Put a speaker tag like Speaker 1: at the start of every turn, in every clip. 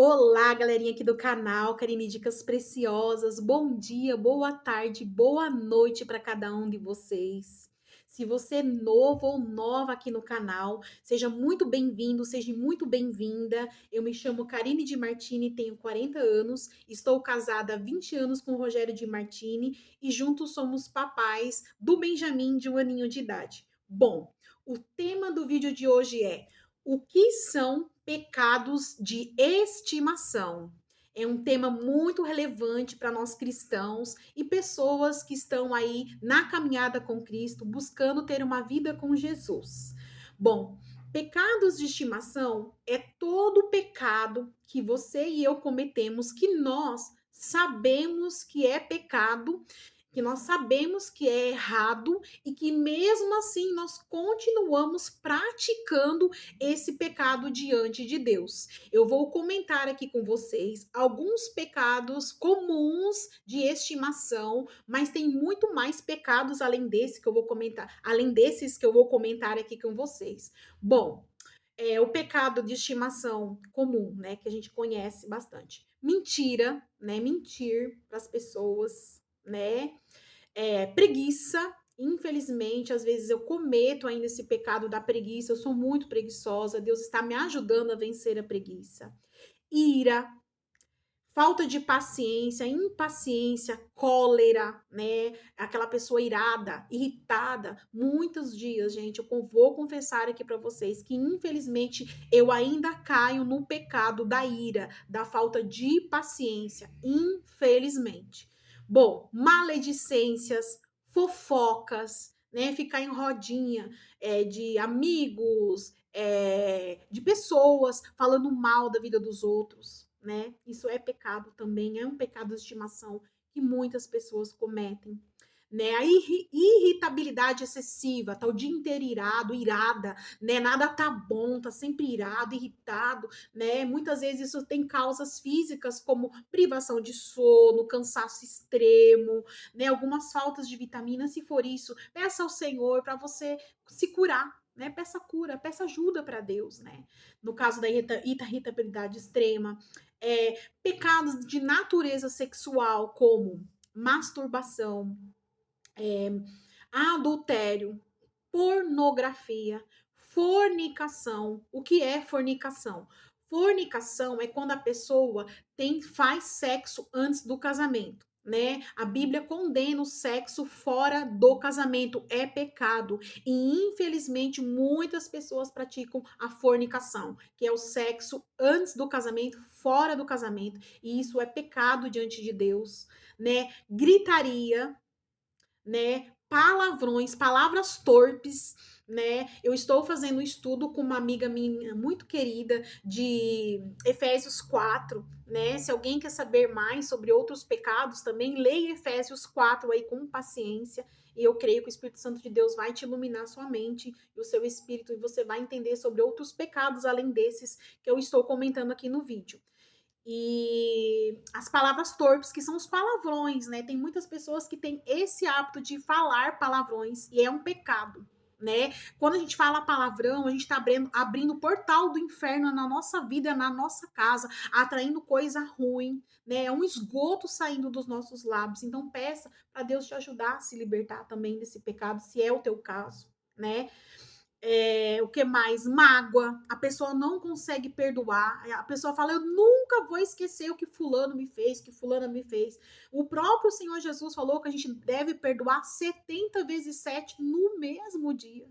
Speaker 1: Olá, galerinha aqui do canal, Karine Dicas Preciosas. Bom dia, boa tarde, boa noite para cada um de vocês. Se você é novo ou nova aqui no canal, seja muito bem-vindo, seja muito bem-vinda. Eu me chamo Karine de Martini, tenho 40 anos, estou casada há 20 anos com o Rogério de Martini e juntos somos papais do Benjamin de 1 aninho de idade. Bom, o tema do vídeo de hoje é: o que são pecados de estimação? É um tema muito relevante para nós cristãos e pessoas que estão aí na caminhada com Cristo, buscando ter uma vida com Jesus. Bom, pecados de estimação é todo pecado que você e eu cometemos, que nós sabemos que é pecado, que nós sabemos que é errado e que mesmo assim nós continuamos praticando esse pecado diante de Deus. Eu vou comentar aqui com vocês alguns pecados comuns de estimação, mas tem muito mais pecados além desse que eu vou comentar, além desses que eu vou comentar aqui com vocês. Bom, o pecado de estimação comum, né, que a gente conhece bastante. Mentira, né, mentir para as pessoas, né, preguiça. Infelizmente, às vezes eu cometo ainda esse pecado da preguiça, eu sou muito preguiçosa, Deus está me ajudando a vencer a preguiça. Ira, falta de paciência, impaciência, cólera, né? Aquela pessoa irada, irritada. Muitos dias, gente, eu vou confessar aqui para vocês que infelizmente eu ainda caio no pecado da ira, da falta de paciência, infelizmente. Bom, maledicências, fofocas, né? Ficar em rodinha de amigos, de pessoas falando mal da vida dos outros, né? Isso é pecado também, é um pecado de estimação que muitas pessoas cometem. Né? A irritabilidade excessiva, tá o dia inteiro irado, irada, né? Nada tá bom, tá sempre irado, irritado, né? Muitas vezes isso tem causas físicas como privação de sono, cansaço extremo, né? Algumas faltas de vitamina. Se for isso, peça ao Senhor para você se curar, né? Peça cura, peça ajuda para Deus, né? No caso da irritabilidade extrema, pecados de natureza sexual, como masturbação, adultério, pornografia, fornicação. O que é fornicação? Fornicação é quando a pessoa faz sexo antes do casamento, né? A Bíblia condena o sexo fora do casamento, é pecado. E infelizmente muitas pessoas praticam a fornicação, que é o sexo antes do casamento, fora do casamento, e isso é pecado diante de Deus, né? Gritaria, né? Palavrões, palavras torpes, né? Eu estou fazendo um estudo com uma amiga minha muito querida de Efésios 4, né? Se alguém quer saber mais sobre outros pecados, também leia Efésios 4 aí com paciência. E eu creio que o Espírito Santo de Deus vai te iluminar sua mente e o seu espírito, e você vai entender sobre outros pecados além desses que eu estou comentando aqui no vídeo. E as palavras torpes, que são os palavrões, né? Tem muitas pessoas que têm esse hábito de falar palavrões e é um pecado, né? Quando a gente fala palavrão, a gente tá abrindo o portal do inferno na nossa vida, na nossa casa, atraindo coisa ruim, né? É um esgoto saindo dos nossos lábios. Então peça para Deus te ajudar a se libertar também desse pecado, se é o teu caso, né? O que mais? Mágoa. A pessoa não consegue perdoar. A pessoa fala: eu nunca vou esquecer o que fulano me fez, que fulana me fez. O próprio Senhor Jesus falou que a gente deve perdoar 70 vezes 7 no mesmo dia.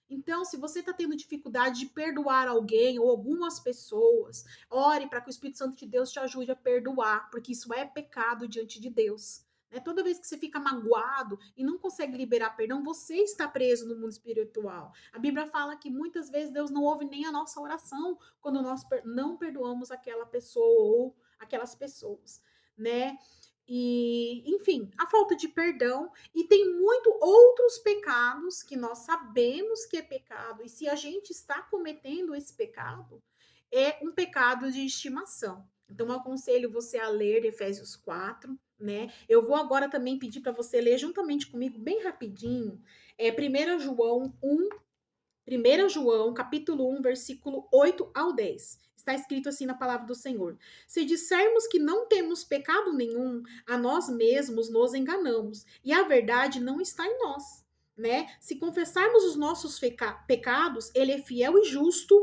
Speaker 1: Então, se você está tendo dificuldade de perdoar alguém ou algumas pessoas, ore para que o Espírito Santo de Deus te ajude a perdoar, porque isso é pecado diante de Deus. Né? Toda vez que você fica magoado e não consegue liberar perdão, você está preso no mundo espiritual. A Bíblia fala que muitas vezes Deus não ouve nem a nossa oração quando nós não perdoamos aquela pessoa ou aquelas pessoas, né? E, enfim, a falta de perdão, e tem muito outros pecados que nós sabemos que é pecado, e se a gente está cometendo esse pecado, é um pecado de estimação. Então, eu aconselho você a ler Efésios 4, né? Eu vou agora também pedir para você ler juntamente comigo, bem rapidinho, 1 João 1, 1 João, capítulo 1, versículo 8 ao 10. está escrito assim na palavra do Senhor: se dissermos que não temos pecado nenhum, a nós mesmos nos enganamos, e a verdade não está em nós. Né? Se confessarmos os nossos pecados, ele é fiel e justo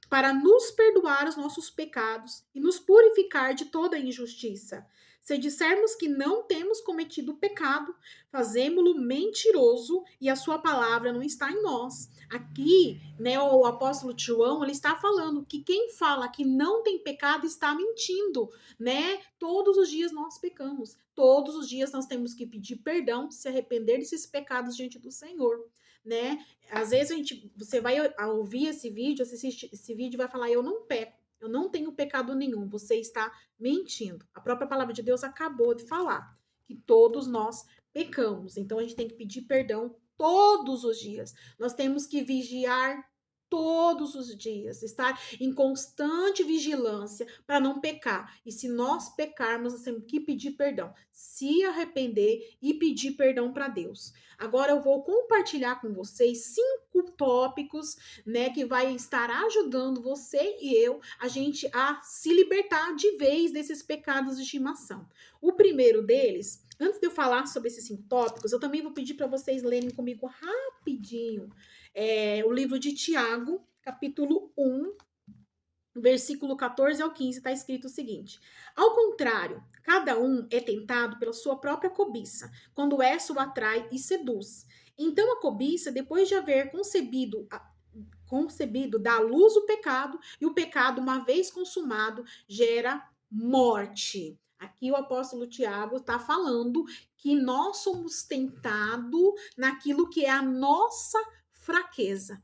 Speaker 1: para nos perdoar os nossos pecados e nos purificar de toda injustiça. Se dissermos que não temos cometido pecado, fazemo-lo mentiroso e a sua palavra não está em nós. Aqui, né, o apóstolo João, ele está falando que quem fala que não tem pecado está mentindo, né? Todos os dias nós pecamos. Todos os dias nós temos que pedir perdão, se arrepender desses pecados diante do Senhor, né? Às vezes você vai ouvir esse vídeo, assistir esse vídeo e vai falar: eu não peco, eu não tenho pecado nenhum. Você está mentindo. A própria palavra de Deus acabou de falar que todos nós pecamos. Então a gente tem que pedir perdão todos os dias. Nós temos que vigiar todos os dias, estar em constante vigilância para não pecar. E se nós pecarmos, nós temos que pedir perdão, se arrepender e pedir perdão para Deus. Agora eu vou compartilhar com vocês 5 tópicos, né, que vai estar ajudando você e eu a gente a se libertar de vez desses pecados de estimação. O primeiro deles, antes de eu falar sobre esses 5 tópicos, eu também vou pedir para vocês lerem comigo rapidinho o livro de Tiago, capítulo 1, versículo 14 ao 15, está escrito o seguinte: ao contrário, cada um é tentado pela sua própria cobiça, quando essa o atrai e seduz. Então a cobiça, depois de haver concebido, dá à luz o pecado, e o pecado, uma vez consumado, gera morte. Aqui o apóstolo Tiago está falando que nós somos tentados naquilo que é a nossa fraqueza,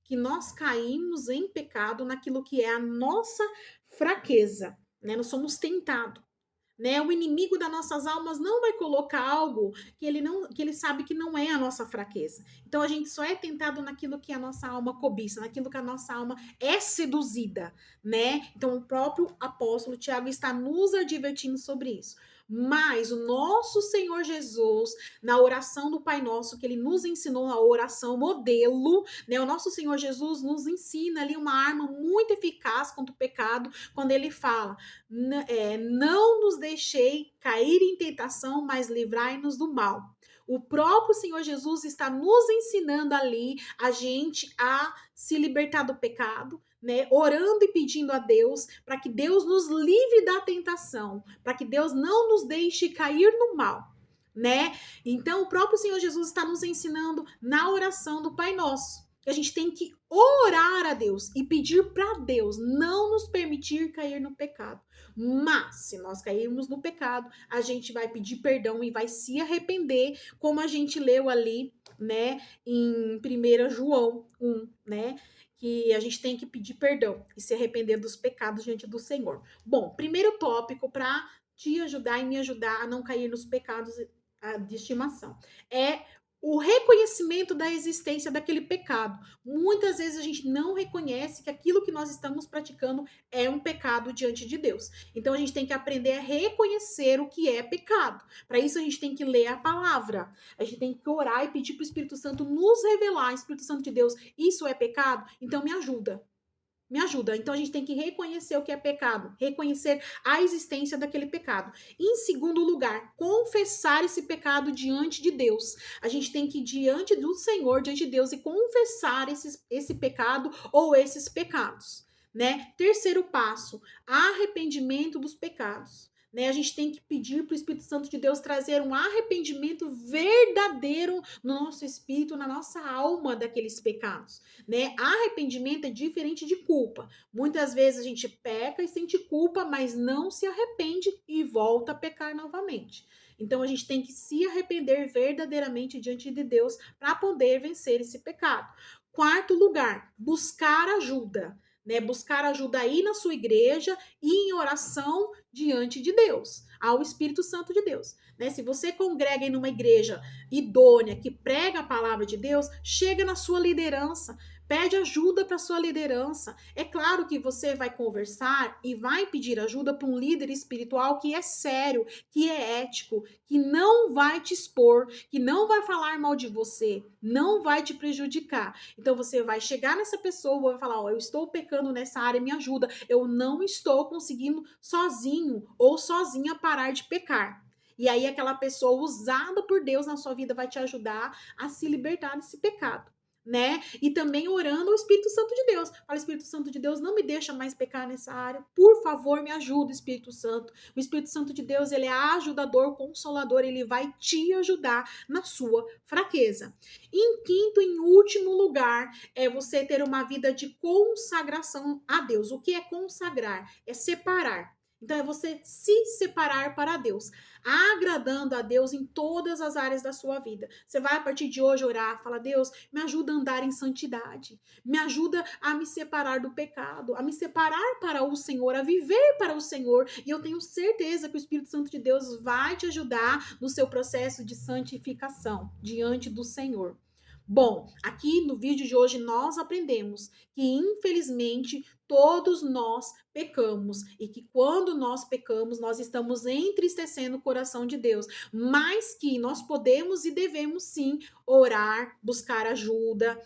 Speaker 1: que nós caímos em pecado naquilo que é a nossa fraqueza, né? Nós somos tentados, né? O inimigo das nossas almas não vai colocar algo que ele sabe que não é a nossa fraqueza. Então a gente só é tentado naquilo que a nossa alma cobiça, naquilo que a nossa alma é seduzida, né? Então o próprio apóstolo Tiago está nos advertindo sobre isso. Mas o nosso Senhor Jesus, na oração do Pai Nosso, que ele nos ensinou, a oração modelo, né? O nosso Senhor Jesus nos ensina ali uma arma muito eficaz contra o pecado, quando ele fala: não nos deixei cair em tentação, mas livrai-nos do mal. O próprio Senhor Jesus está nos ensinando ali a gente a se libertar do pecado, né? Orando e pedindo a Deus para que Deus nos livre da tentação, para que Deus não nos deixe cair no mal, né? Então o próprio Senhor Jesus está nos ensinando na oração do Pai Nosso que a gente tem que orar a Deus e pedir para Deus não nos permitir cair no pecado. Mas, se nós cairmos no pecado, a gente vai pedir perdão e vai se arrepender, como a gente leu ali, né, em 1 João 1, né, que a gente tem que pedir perdão e se arrepender dos pecados diante do Senhor. Bom, primeiro tópico para te ajudar e me ajudar a não cair nos pecados de estimação é o reconhecimento da existência daquele pecado. Muitas vezes a gente não reconhece que aquilo que nós estamos praticando é um pecado diante de Deus. Então a gente tem que aprender a reconhecer o que é pecado. Para isso a gente tem que ler a palavra. A gente tem que orar e pedir para o Espírito Santo nos revelar, Espírito Santo de Deus, isso é pecado? Então me ajuda. Me ajuda. Então a gente tem que reconhecer o que é pecado, reconhecer a existência daquele pecado. E, em segundo lugar, confessar esse pecado diante de Deus. A gente tem que ir diante do Senhor, diante de Deus, e confessar esse pecado ou esses pecados, né? Terceiro passo, arrependimento dos pecados. Né, a gente tem que pedir para o Espírito Santo de Deus trazer um arrependimento verdadeiro no nosso espírito, na nossa alma daqueles pecados. Né? Arrependimento é diferente de culpa. Muitas vezes a gente peca e sente culpa, mas não se arrepende e volta a pecar novamente. Então a gente tem que se arrepender verdadeiramente diante de Deus para poder vencer esse pecado. Quarto lugar, buscar ajuda. Né, buscar ajuda aí na sua igreja e em oração diante de Deus, ao Espírito Santo de Deus. Né? Se você congrega em uma igreja idônea, que prega a palavra de Deus, chega na sua liderança, Pede ajuda para sua liderança. É claro que você vai conversar e vai pedir ajuda para um líder espiritual que é sério, que é ético, que não vai te expor, que não vai falar mal de você, não vai te prejudicar. Então você vai chegar nessa pessoa e vai falar: "Ó, eu estou pecando nessa área, me ajuda. Eu não estou conseguindo sozinho ou sozinha parar de pecar". E aí aquela pessoa usada por Deus na sua vida vai te ajudar a se libertar desse pecado, né? E também orando ao Espírito Santo de Deus. Fala: Espírito Santo de Deus, não me deixa mais pecar nessa área. Por favor, me ajuda, Espírito Santo. O Espírito Santo de Deus, ele é ajudador, consolador, ele vai te ajudar na sua fraqueza. Em quinto e em último lugar, é você ter uma vida de consagração a Deus. O que é consagrar? É separar. Então, é você se separar para Deus, agradando a Deus em todas as áreas da sua vida. Você vai, a partir de hoje, orar, fala: Deus, me ajuda a andar em santidade, me ajuda a me separar do pecado, a me separar para o Senhor, a viver para o Senhor. E eu tenho certeza que o Espírito Santo de Deus vai te ajudar no seu processo de santificação diante do Senhor. Bom, aqui no vídeo de hoje nós aprendemos que, infelizmente, todos nós pecamos e que quando nós pecamos, nós estamos entristecendo o coração de Deus, mas que nós podemos e devemos sim orar, buscar ajuda,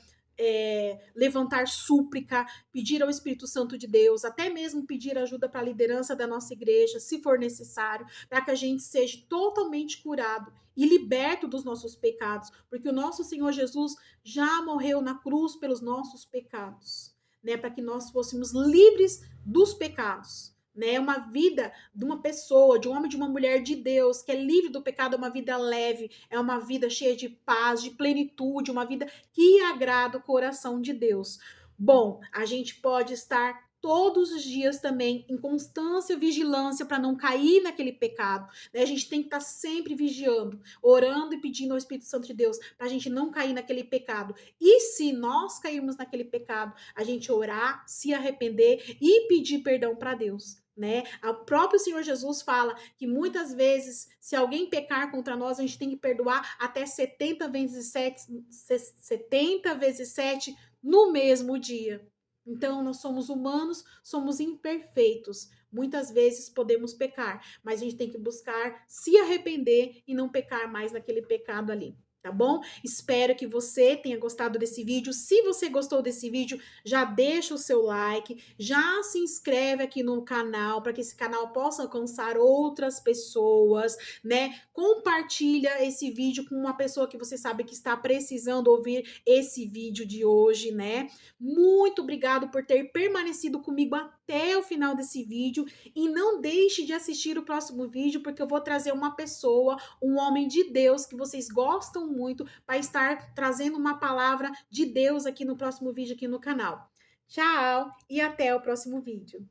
Speaker 1: levantar súplica, pedir ao Espírito Santo de Deus, até mesmo pedir ajuda para a liderança da nossa igreja, se for necessário, para que a gente seja totalmente curado e liberto dos nossos pecados, porque o nosso Senhor Jesus já morreu na cruz pelos nossos pecados, né, para que nós fôssemos livres dos pecados. Né, uma vida de uma pessoa, de um homem, de uma mulher de Deus, que é livre do pecado, é uma vida leve, é uma vida cheia de paz, de plenitude, uma vida que agrada o coração de Deus. Bom, a gente pode estar todos os dias também em constância, vigilância para não cair naquele pecado, né? A gente tem que estar sempre vigiando, orando e pedindo ao Espírito Santo de Deus para a gente não cair naquele pecado. E se nós cairmos naquele pecado, a gente orar, se arrepender e pedir perdão para Deus. Né? O próprio Senhor Jesus fala que muitas vezes, se alguém pecar contra nós, a gente tem que perdoar até 70 vezes 7, 70 vezes 7 no mesmo dia. Então, nós somos humanos, somos imperfeitos. Muitas vezes podemos pecar, mas a gente tem que buscar se arrepender e não pecar mais naquele pecado ali. Tá bom? Espero que você tenha gostado desse vídeo. Se você gostou desse vídeo, já deixa o seu like, já se inscreve aqui no canal para que esse canal possa alcançar outras pessoas, né? Compartilha esse vídeo com uma pessoa que você sabe que está precisando ouvir esse vídeo de hoje, né? Muito obrigado por ter permanecido comigo até o final desse vídeo e não deixe de assistir o próximo vídeo porque eu vou trazer uma pessoa, um homem de Deus que vocês gostam muito, para estar trazendo uma palavra de Deus aqui no próximo vídeo aqui no canal. Tchau e até o próximo vídeo.